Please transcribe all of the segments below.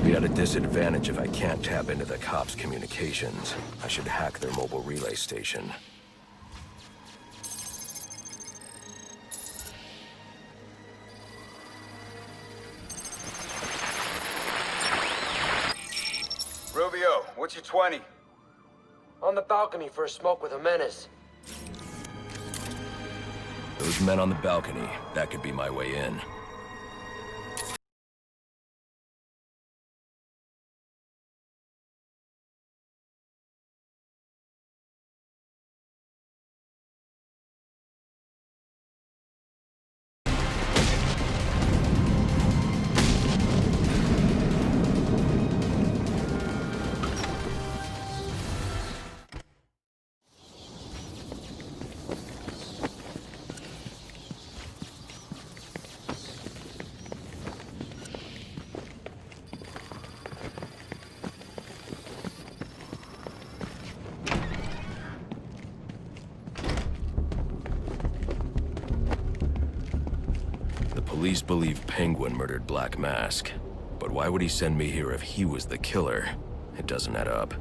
be at a disadvantage if I can't tap into the cops' communications. I should hack their mobile relay station. Rubio, what's your 20? On the balcony for a smoke with a menace. Those men on the balcony, that could be my way in. Police believe Penguin murdered Black Mask, but why would he send me here if he was the killer? It doesn't add up.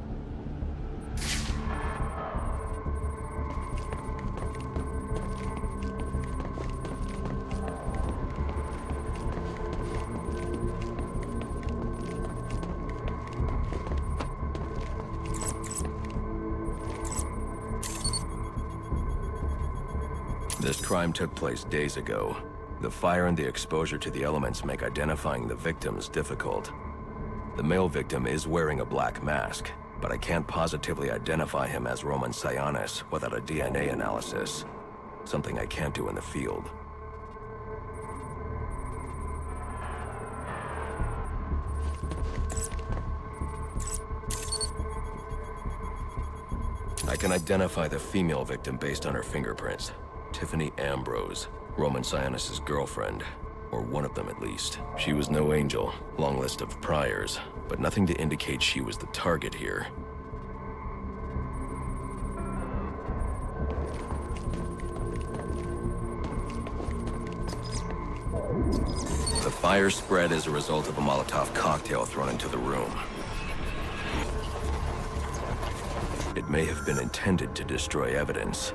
This crime took place days ago. The fire and the exposure to the elements make identifying the victims difficult. The male victim is wearing a black mask, but I can't positively identify him as Roman Sionis without a DNA analysis. Something I can't do in the field. I can identify the female victim based on her fingerprints. Tiffany Ambrose. Roman Sionis' girlfriend, or one of them at least. She was no angel, long list of priors, but nothing to indicate she was the target here. The fire spread as a result of a Molotov cocktail thrown into the room. It may have been intended to destroy evidence.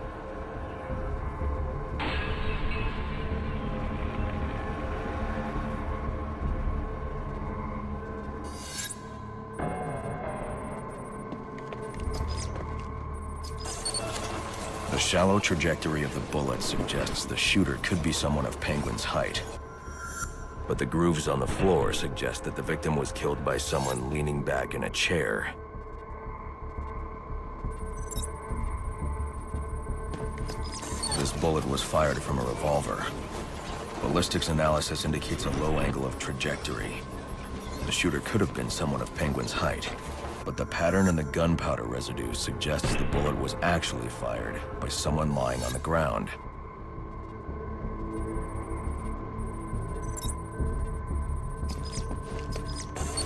The shallow trajectory of the bullet suggests the shooter could be someone of Penguin's height. But the grooves on the floor suggest that the victim was killed by someone leaning back in a chair. This bullet was fired from a revolver. Ballistics analysis indicates a low angle of trajectory. The shooter could have been someone of Penguin's height. But the pattern in the gunpowder residue suggests the bullet was actually fired by someone lying on the ground.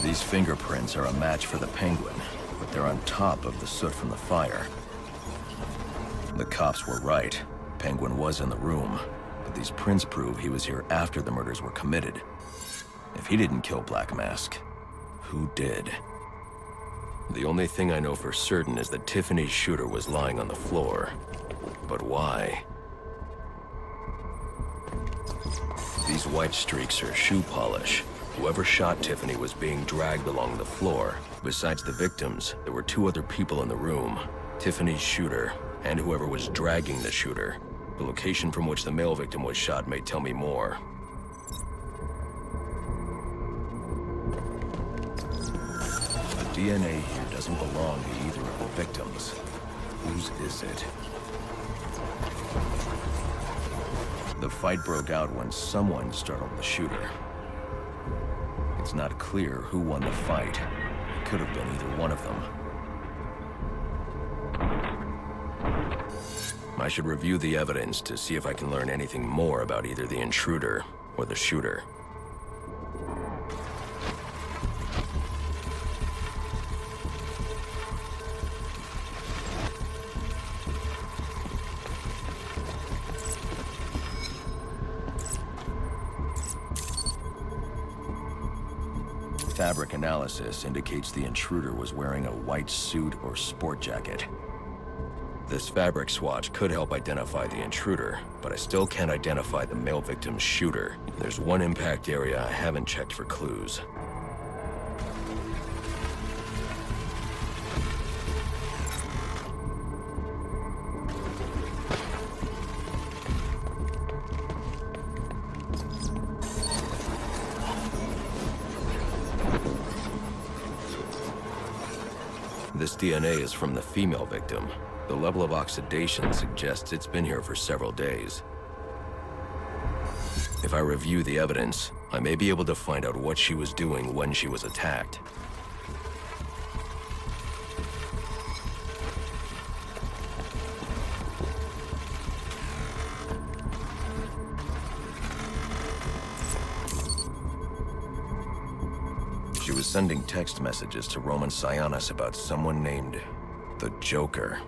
These fingerprints are a match for the Penguin, but they're on top of the soot from the fire. The cops were right. Penguin was in the room, but these prints prove he was here after the murders were committed. If he didn't kill Black Mask, who did? The only thing I know for certain is that Tiffany's shooter was lying on the floor. But why? These white streaks are shoe polish. Whoever shot Tiffany was being dragged along the floor. Besides the victims, there were two other people in the room. Tiffany's shooter, and whoever was dragging the shooter. The location from which the male victim was shot may tell me more. DNA here doesn't belong to either of the victims. Whose is it? The fight broke out when someone startled the shooter. It's not clear who won the fight. It could have been either one of them. I should review the evidence to see if I can learn anything more about either the intruder or the shooter. fabric analysis indicates the intruder was wearing a white suit or sport jacket. This fabric swatch could help identify the intruder, but I still can't identify the male victim's shooter. There's one impact area I haven't checked for clues. This DNA is from the female victim. The level of oxidation suggests it's been here for several days. If I review the evidence, I may be able to find out what she was doing when she was attacked. She was sending text messages to Roman Sionis about someone named the Joker.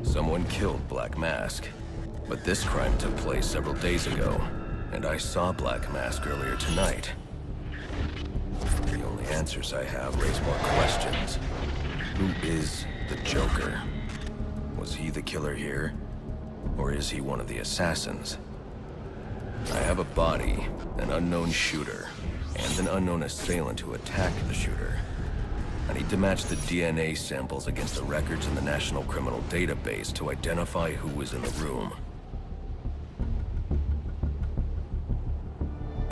Someone killed Black Mask, but this crime took place several days ago, and I saw Black Mask earlier tonight. The only answers I have raise more questions. Who is the Joker? Was he the killer here? Or is he one of the assassins? I have a body, an unknown shooter, and an unknown assailant who attacked the shooter. I need to match the DNA samples against the records in the National Criminal Database to identify who was in the room.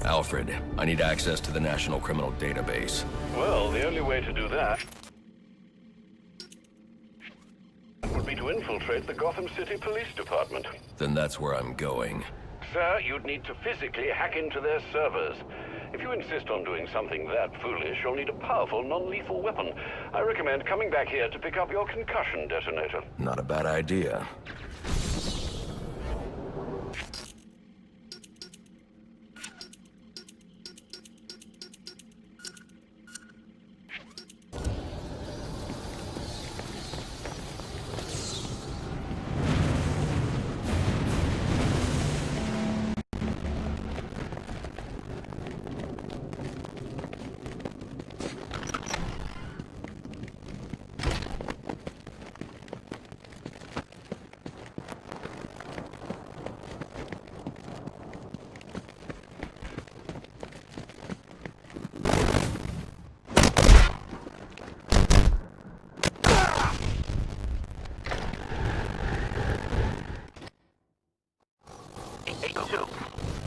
Alfred, I need access to the National Criminal Database. Well, the only way to do that would be to infiltrate the Gotham City Police Department. Then that's where I'm going. Sir, you'd need to physically hack into their servers. If you insist on doing something that foolish, you'll need a powerful, non-lethal weapon. I recommend coming back here to pick up your concussion detonator. Not a bad idea.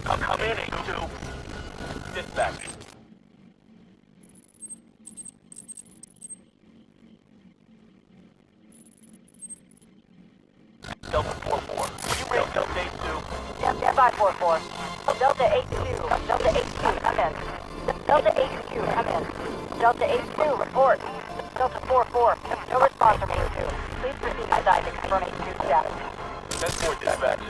Come in, 82. Dispatch. Delta 4-4. You read Delta 82? Delta 544. Delta 82. Delta 82, come in. Delta 82, come in. Delta 82, report. Delta 44. No response from 82. Please proceed inside to confirm 82 status. 10-4 dispatch.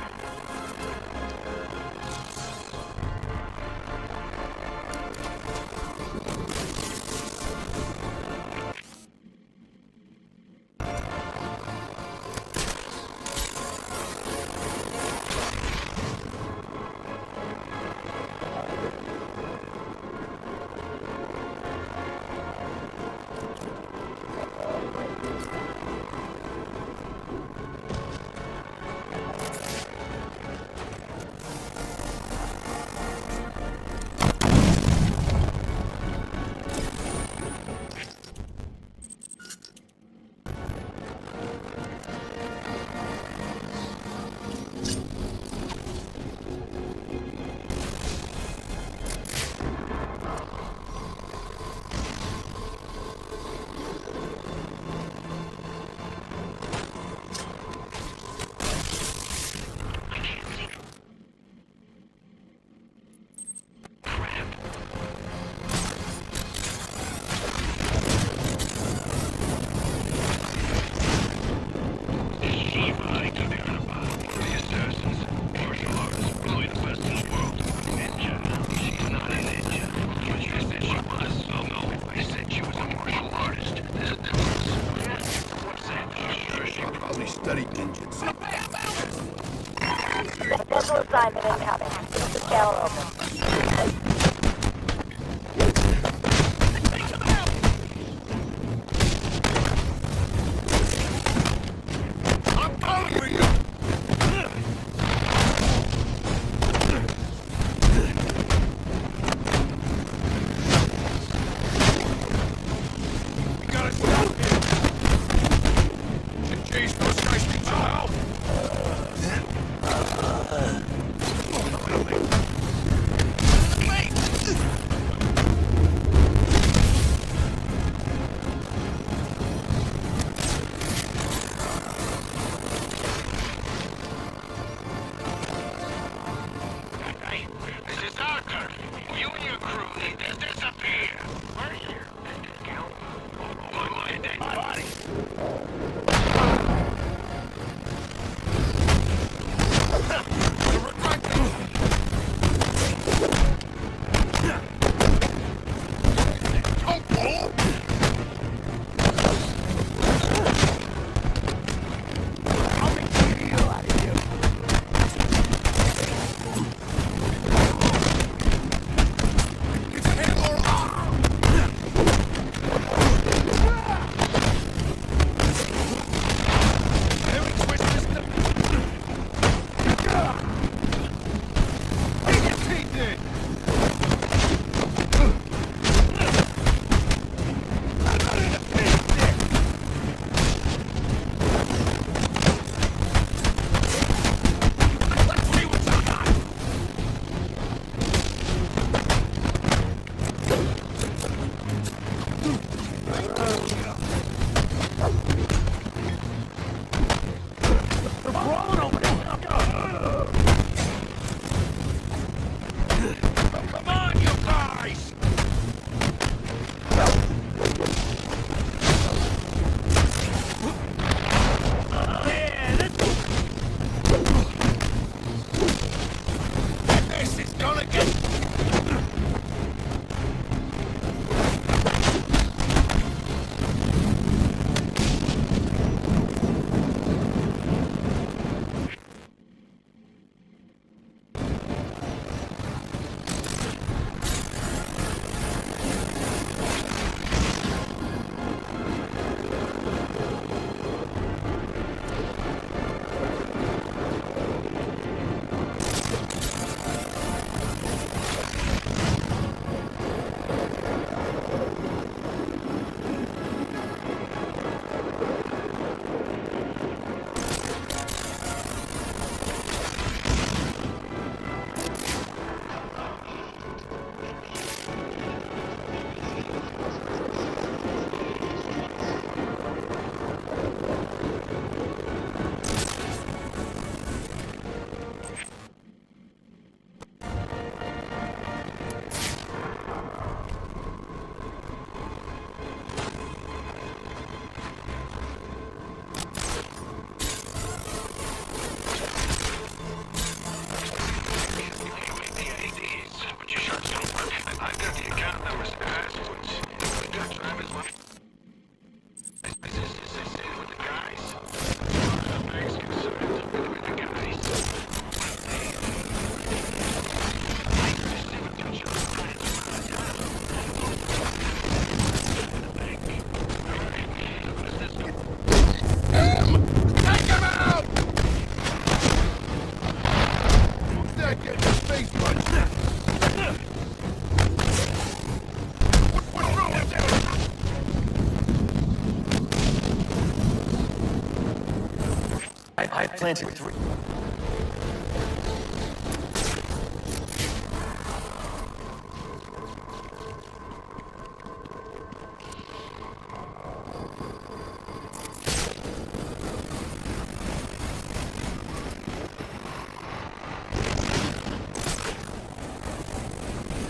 Vessel assignment incoming. The channel open. You and your crew need to disappear. Where are you? Count. My dead body. I planted 3.